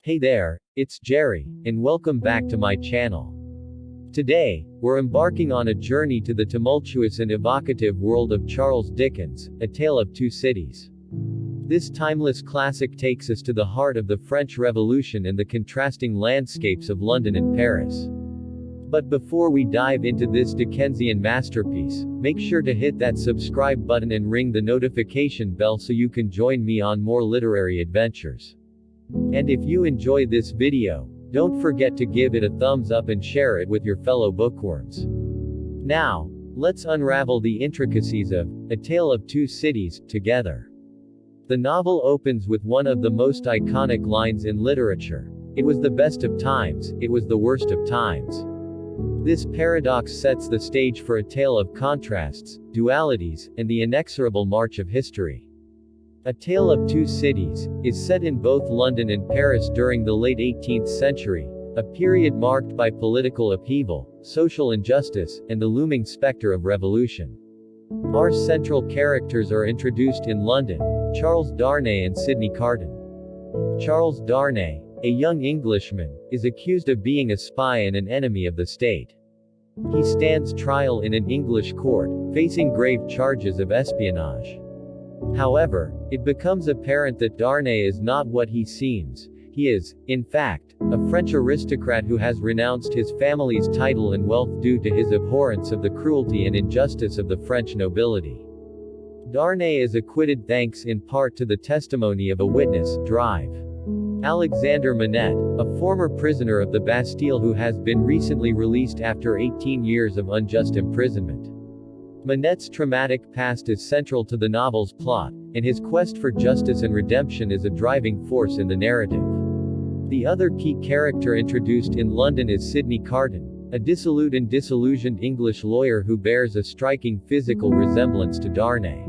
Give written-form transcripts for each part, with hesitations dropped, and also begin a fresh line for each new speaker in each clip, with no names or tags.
Hey there, it's Jerry, and welcome back to my channel. Today, we're embarking on a journey to the tumultuous and evocative world of Charles Dickens, A Tale of Two Cities. This timeless classic takes us to the heart of the French Revolution and the contrasting landscapes of London and Paris. But before we dive into this Dickensian masterpiece, make sure to hit that subscribe button and ring the notification bell so you can join me on more literary adventures. And if you enjoy this video, don't forget to give it a thumbs up and share it with your fellow bookworms. Now, let's unravel the intricacies of A Tale of Two Cities together. The novel opens with one of the most iconic lines in literature. It was the best of times, it was the worst of times. This paradox sets the stage for a tale of contrasts, dualities, and the inexorable march of history. A Tale of Two Cities is set in both London and Paris during the late 18th century, a period marked by political upheaval, social injustice, and the looming specter of revolution. Our central characters are introduced in London: Charles Darnay and Sidney Carton. Charles Darnay, a young Englishman, is accused of being a spy and an enemy of the state. He stands trial in an English court, facing grave charges of espionage. However, it becomes apparent that Darnay is not what he seems. He is, in fact, a French aristocrat who has renounced his family's title and wealth due to his abhorrence of the cruelty and injustice of the French nobility. Darnay is acquitted thanks in part to the testimony of a witness, Drive. Alexander Manette, a former prisoner of the Bastille who has been recently released after 18 years of unjust imprisonment. Manette's traumatic past is central to the novel's plot, and his quest for justice and redemption is a driving force in the narrative. The other key character introduced in London is Sidney Carton, a dissolute and disillusioned English lawyer who bears a striking physical resemblance to Darnay.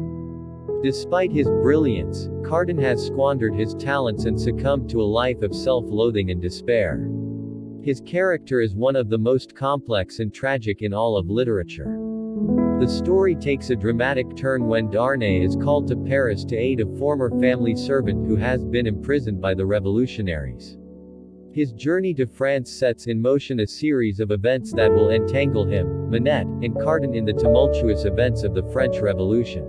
Despite his brilliance, Carton has squandered his talents and succumbed to a life of self-loathing and despair. His character is one of the most complex and tragic in all of literature. The story takes a dramatic turn when Darnay is called to Paris to aid a former family servant who has been imprisoned by the revolutionaries. His journey to France sets in motion a series of events that will entangle him, Manette, and Carton in the tumultuous events of the French Revolution.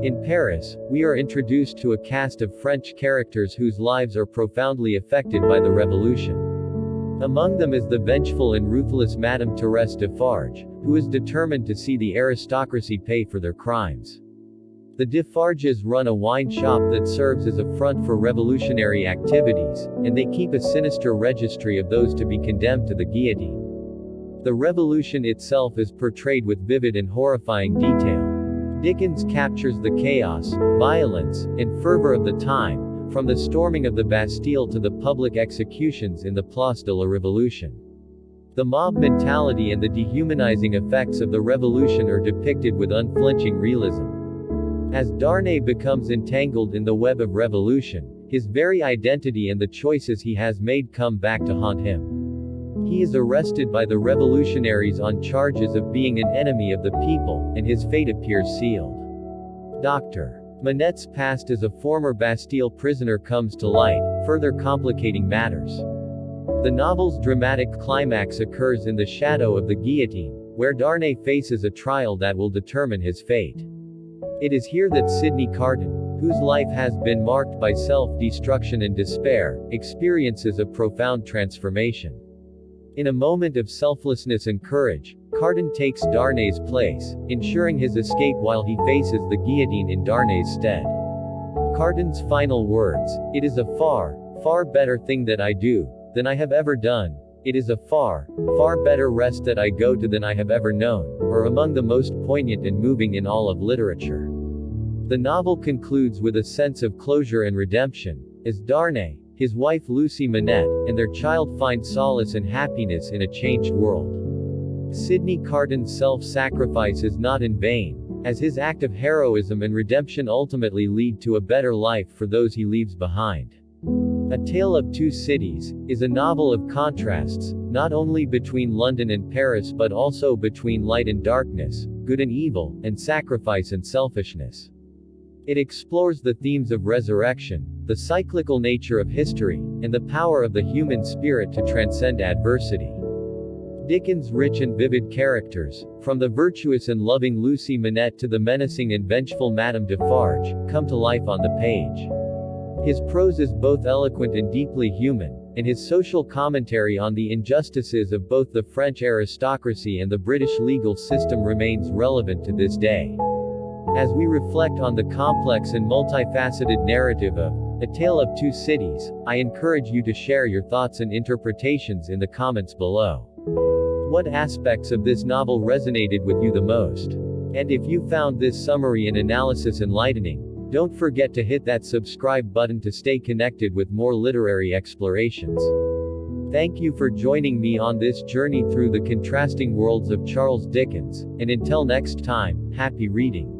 In Paris, we are introduced to a cast of French characters whose lives are profoundly affected by the revolution. Among them is the vengeful and ruthless Madame Thérèse Defarge, who is determined to see the aristocracy pay for their crimes. The Defarges run a wine shop that serves as a front for revolutionary activities, and they keep a sinister registry of those to be condemned to the guillotine. The revolution itself is portrayed with vivid and horrifying detail. Dickens captures the chaos, violence, and fervor of the time, from the storming of the Bastille to the public executions in the Place de la Révolution. The mob mentality and the dehumanizing effects of the revolution are depicted with unflinching realism. As Darnay becomes entangled in the web of revolution, his very identity and the choices he has made come back to haunt him. He is arrested by the revolutionaries on charges of being an enemy of the people, and his fate appears sealed. Dr. Manette's past as a former Bastille prisoner comes to light, further complicating matters. The novel's dramatic climax occurs in the shadow of the guillotine, where Darnay faces a trial that will determine his fate. It is here that Sidney Carton, whose life has been marked by self-destruction and despair, experiences a profound transformation. In a moment of selflessness and courage, Carton takes Darnay's place, ensuring his escape while he faces the guillotine in Darnay's stead. Carton's final words, "It is a far, far better thing that I do, than I have ever done. It is a far, far better rest that I go to than I have ever known," are among the most poignant and moving in all of literature. The novel concludes with a sense of closure and redemption, as Darnay, his wife Lucy Manette, and their child find solace and happiness in a changed world. Sidney Carton's self-sacrifice is not in vain, as his act of heroism and redemption ultimately lead to a better life for those he leaves behind. A Tale of Two Cities is a novel of contrasts, not only between London and Paris but also between light and darkness, good and evil, and sacrifice and selfishness. It explores the themes of resurrection, the cyclical nature of history, and the power of the human spirit to transcend adversity. Dickens' rich and vivid characters, from the virtuous and loving Lucy Manette to the menacing and vengeful Madame Defarge, come to life on the page. His prose is both eloquent and deeply human, and his social commentary on the injustices of both the French aristocracy and the British legal system remains relevant to this day. As we reflect on the complex and multifaceted narrative of A Tale of Two Cities, I encourage you to share your thoughts and interpretations in the comments below. What aspects of this novel resonated with you the most? And if you found this summary and analysis enlightening, don't forget to hit that subscribe button to stay connected with more literary explorations. Thank you for joining me on this journey through the contrasting worlds of Charles Dickens, and until next time, happy reading.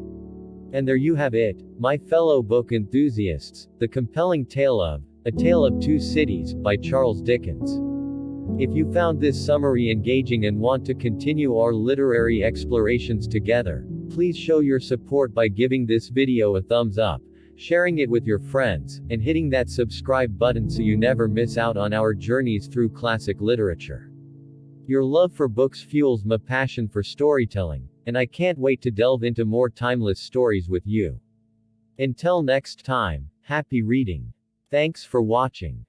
And there you have it, my fellow book enthusiasts, the compelling tale of A Tale of Two Cities, by Charles Dickens. If you found this summary engaging and want to continue our literary explorations together, please show your support by giving this video a thumbs up, sharing it with your friends, and hitting that subscribe button so you never miss out on our journeys through classic literature. Your love for books fuels my passion for storytelling, and I can't wait to delve into more timeless stories with you. Until next time, happy reading. Thanks for watching.